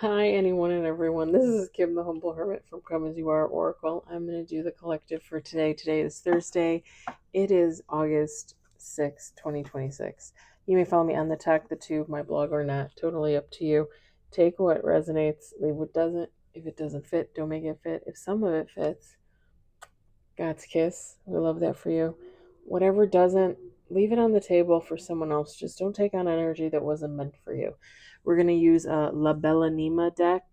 Hi, anyone and everyone. This is Kim, the Humble Hermit from Come As You Are Oracle. I'm going to do the collective for today. Today is Thursday. It is August 6th, 2026. You may follow me on the tech, the tube, my blog, or not. Totally up to you. Take what resonates, leave what doesn't. If it doesn't fit, don't make it fit. If some of it fits, God's kiss. We love that for you. Whatever doesn't, leave it on the table for someone else. Just don't take on energy that wasn't meant for you. We're going to use a La Bellanima deck.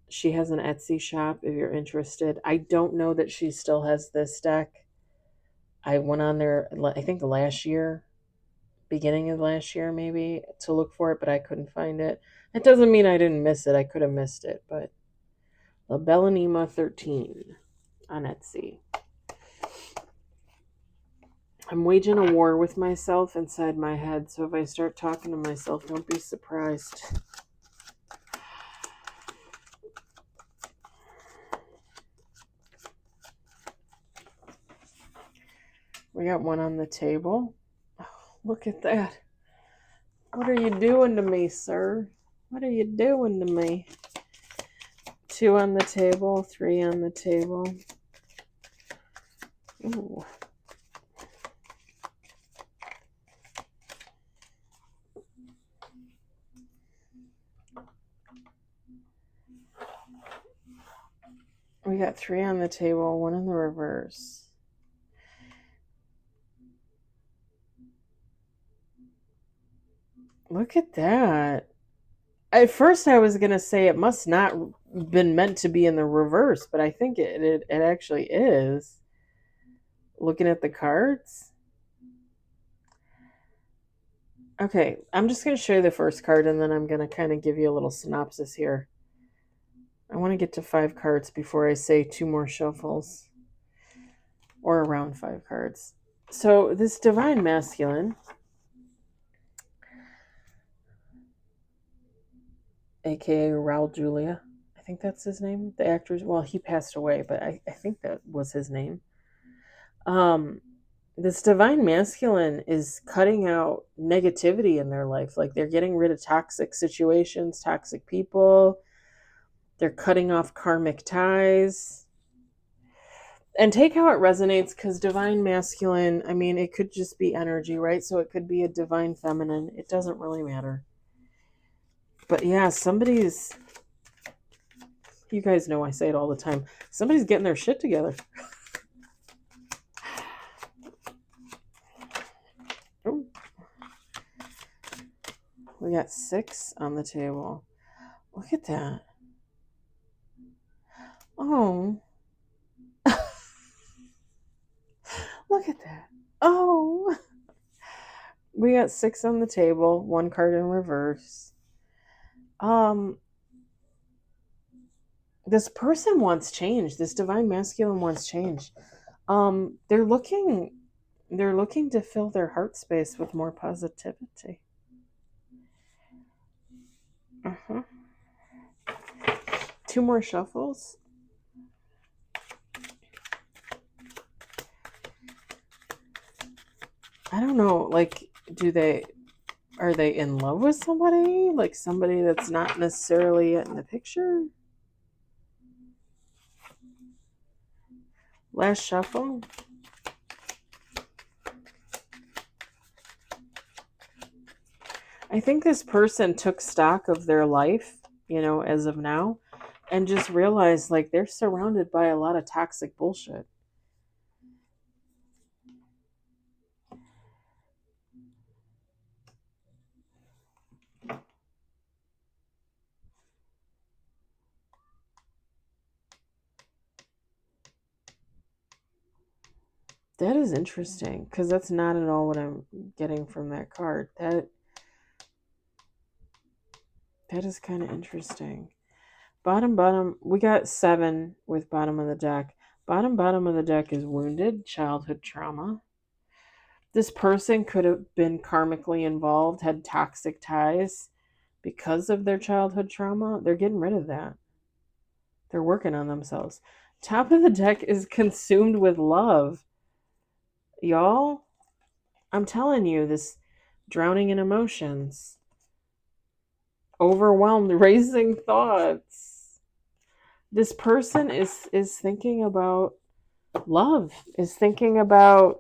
She has an Etsy shop if you're interested. I don't know that she still has this deck. I went on there, I think last year, beginning of last year maybe, to look for it, but I couldn't find it. That doesn't mean I didn't miss it. I could have missed it, but La Bellanima 13 on Etsy. I'm waging a war with myself inside my head, so if I start talking to myself, don't be surprised. We got one on the table. Oh, look at that. What are you doing to me, sir? What are you doing to me? 2 on the table, 3 on the table. Ooh. We got 3 on the table, 1 in the reverse. Look at that. At first I was going to say it must not been meant to be in the reverse, but I think it actually is. Looking at the cards. Okay, I'm just going to show you the first card and then I'm going to kind of give you a little synopsis here. I want to get to 5 cards before I say 2 more shuffles, or around 5 cards. So this divine masculine, aka Raul Julia, I think that's his name. The actor's, well, he passed away, but I think that was his name. This divine masculine is cutting out negativity in their life. Like they're getting rid of toxic situations, toxic people. They're cutting off karmic ties. And take how it resonates, because divine masculine, I mean, it could just be energy, right? So it could be a divine feminine. It doesn't really matter. But yeah, somebody's, you guys know I say it all the time, somebody's getting their shit together. Ooh. We got 6 on the table. Look at that. Oh. Look at that. Oh. We got 6 on the table, 1 card in reverse. This person wants change. This divine masculine wants change. They're looking to fill their heart space with more positivity. Uh-huh. 2 more shuffles. I don't know, like, are they in love with somebody? Like somebody that's not necessarily in the picture? Last shuffle. I think this person took stock of their life, as of now, and just realized like they're surrounded by a lot of toxic bullshit. That is interesting, because that's not at all what I'm getting from that card. That is kind of interesting. Bottom, we got 7 with bottom of the deck. Bottom of the deck is wounded, childhood trauma. This person could have been karmically involved, had toxic ties because of their childhood trauma. They're getting rid of that. They're working on themselves. Top of the deck is consumed with love. Y'all, I'm telling you, this drowning in emotions. overwhelmed, racing thoughts. This person is thinking about love, is thinking about,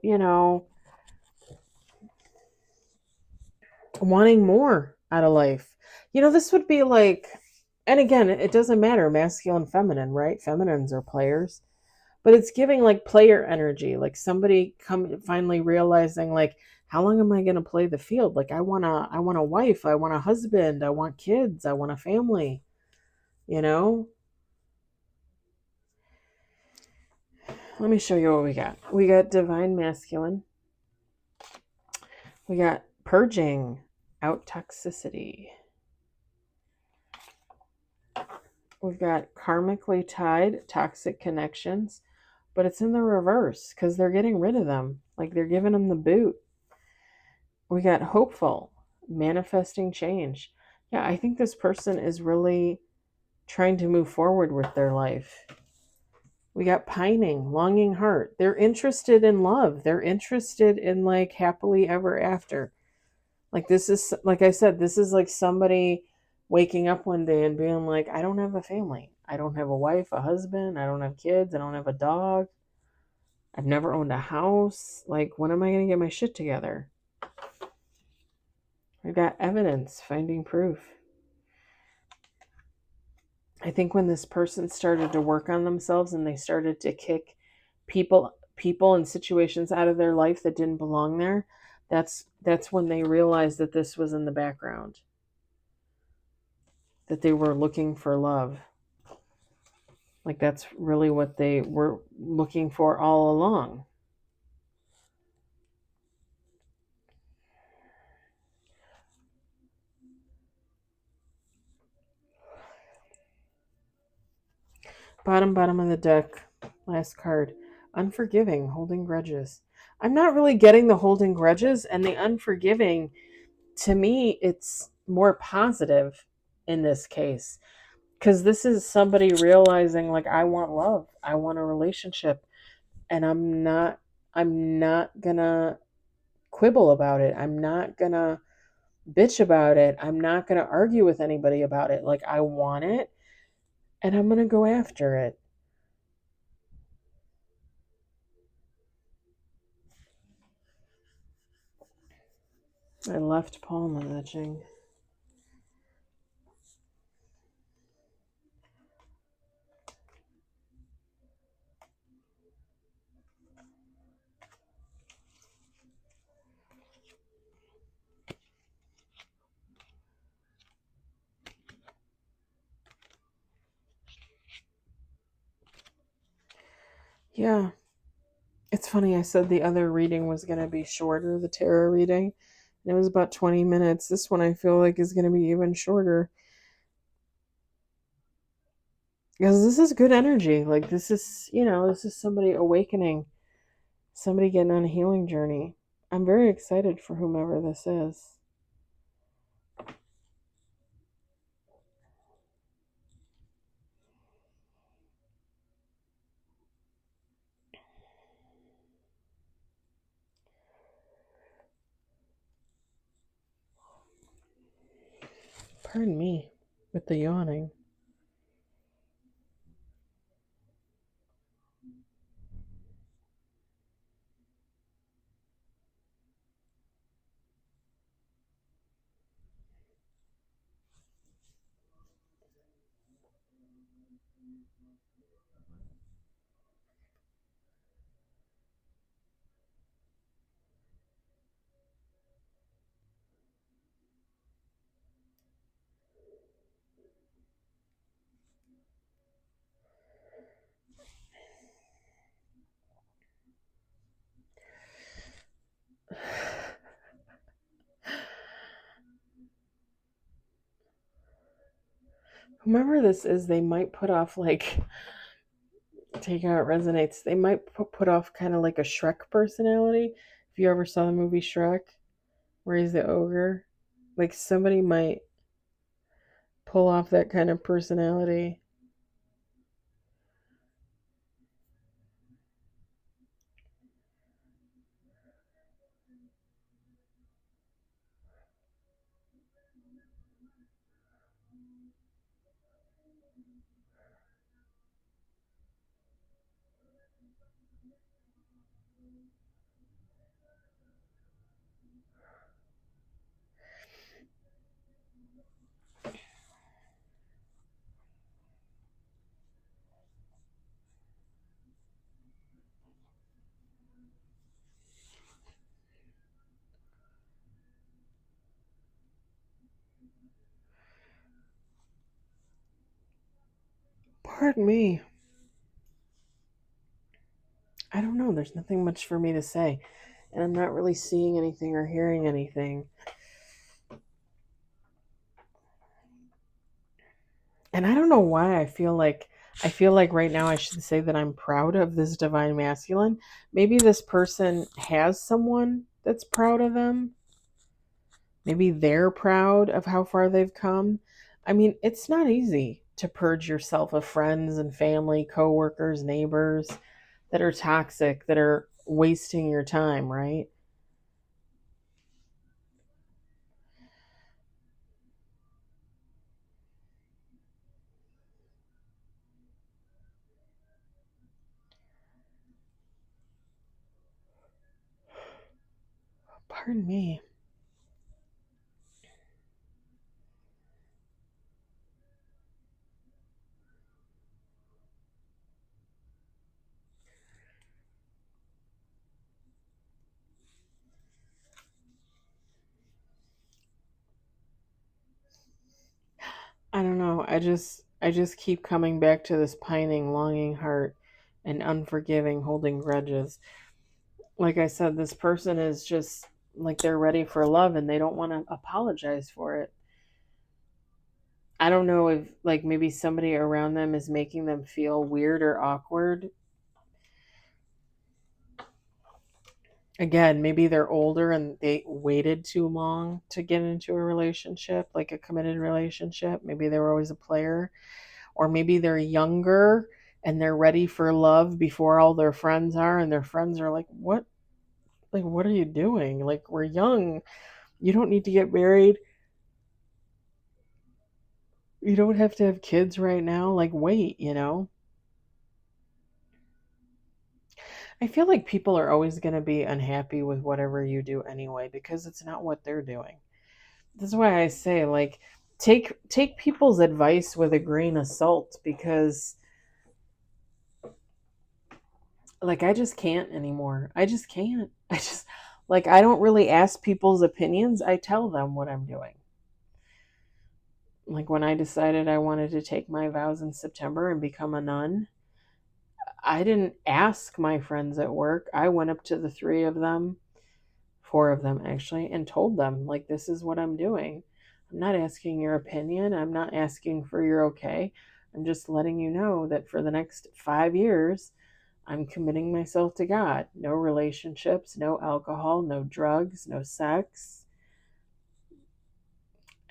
wanting more out of life. This would be like, and again, it doesn't matter, masculine, feminine, right? Feminines are players, but it's giving like player energy, like somebody finally realizing, like, how long am I going to play the field? Like, I want a wife, I want a husband, I want kids, I want a family, you know? Let me show you what we got. We got divine masculine. We got purging out toxicity. We've got karmically tied toxic connections, but it's in the reverse because they're getting rid of them. Like, they're giving them the boot. We got hopeful, manifesting change. Yeah, I think this person is really trying to move forward with their life. We got pining, longing heart. They're interested in love. They're interested in like happily ever after. Like, this is, like I said, this is like somebody waking up one day and being like, I don't have a family. I don't have a wife, a husband. I don't have kids. I don't have a dog. I've never owned a house. Like, when am I going to get my shit together? We've got evidence, finding proof. I think when this person started to work on themselves and they started to kick people and situations out of their life that didn't belong there, that's when they realized that this was in the background, that they were looking for love. Like, that's really what they were looking for all along. Bottom of the deck, last card. Unforgiving, holding grudges. I'm not really getting the holding grudges, and the unforgiving, to me, it's more positive in this case. Because this is somebody realizing, like, I want love. I want a relationship. And I'm not gonna quibble about it. I'm not gonna bitch about it. I'm not gonna argue with anybody about it. Like, I want it, and I'm gonna go after it. I left palm itching. Yeah. It's funny, I said the other reading was going to be shorter, the tarot reading. And it was about 20 minutes. This one I feel like is going to be even shorter. Because this is good energy. Like, this is, this is somebody awakening, somebody getting on a healing journey. I'm very excited for whomever this is. Pardon me with the yawning. Whomever this is, they might put off, like, take how it resonates. They might put off kind of like a Shrek personality. If you ever saw the movie Shrek, where he's the ogre, like, somebody might pull off that kind of personality. Pardon me. I don't know. There's nothing much for me to say. And I'm not really seeing anything or hearing anything. And I don't know why I feel like right now I should say that I'm proud of this divine masculine. Maybe this person has someone that's proud of them. Maybe they're proud of how far they've come. I mean, it's not easy to purge yourself of friends and family, coworkers, neighbors that are toxic, that are wasting your time, right? Pardon me. I don't know. I just keep coming back to this pining, longing heart and unforgiving, holding grudges. Like I said, this person is just like they're ready for love and they don't want to apologize for it. I don't know if like maybe somebody around them is making them feel weird or awkward. Again, maybe they're older and they waited too long to get into a relationship, like a committed relationship. Maybe they were always a player. Or maybe they're younger and they're ready for love before all their friends are, and their friends are like what are you doing? Like, we're young, you don't need to get married, you don't have to have kids right now, like wait. I feel like people are always going to be unhappy with whatever you do anyway because it's not what they're doing. That's why I say, like, take people's advice with a grain of salt, because like I just can't anymore. I just can't. I just like I don't really ask people's opinions. I tell them what I'm doing. Like when I decided I wanted to take my vows in September and become a nun, I didn't ask my friends at work. I went up to the three of them, four of them actually, and told them, like, this is what I'm doing. I'm not asking your opinion. I'm not asking for your okay. I'm just letting you know that for the next 5 years, I'm committing myself to God. No relationships, no alcohol, no drugs, no sex.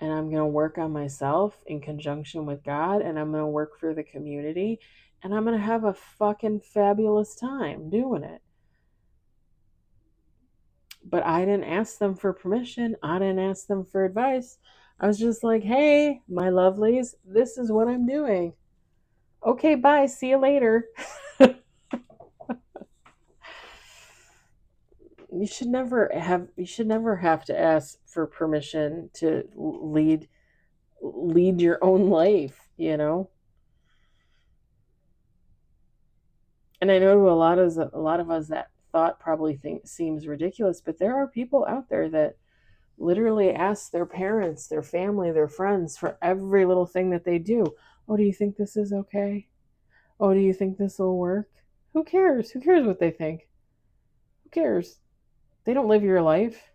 And I'm going to work on myself in conjunction with God, and I'm going to work for the community, and I'm going to have a fucking fabulous time doing it. But I didn't ask them for permission. I didn't ask them for advice. I was just like, hey, my lovelies, this is what I'm doing. Okay, bye. See you later. You should never have to ask for permission to lead your own life. And I know to a lot of us that thought probably seems ridiculous, but there are people out there that literally ask their parents, their family, their friends for every little thing that they do. Oh, do you think this is okay? Oh, do you think this will work? Who cares? Who cares what they think? Who cares? They don't live your life.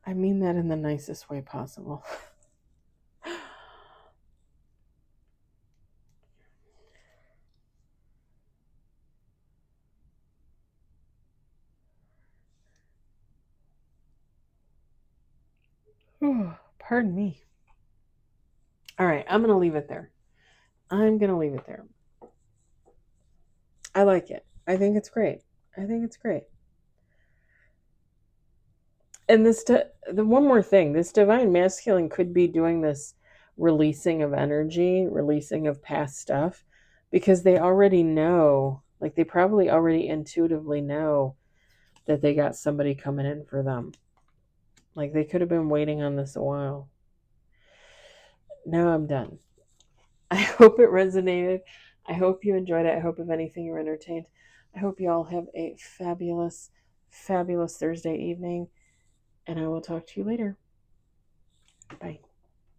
I mean that in the nicest way possible. Pardon me. All right, I'm going to leave it there. I'm going to leave it there. I like it. I think it's great. I think it's great. And the one more thing, this divine masculine could be doing this releasing of energy, releasing of past stuff, because they already know, like they probably already intuitively know that they got somebody coming in for them. Like they could have been waiting on this a while. Now I'm done. I hope it resonated. I hope you enjoyed it. I hope, if anything, you were entertained. I hope you all have a fabulous, fabulous Thursday evening, and I will talk to you later. Bye.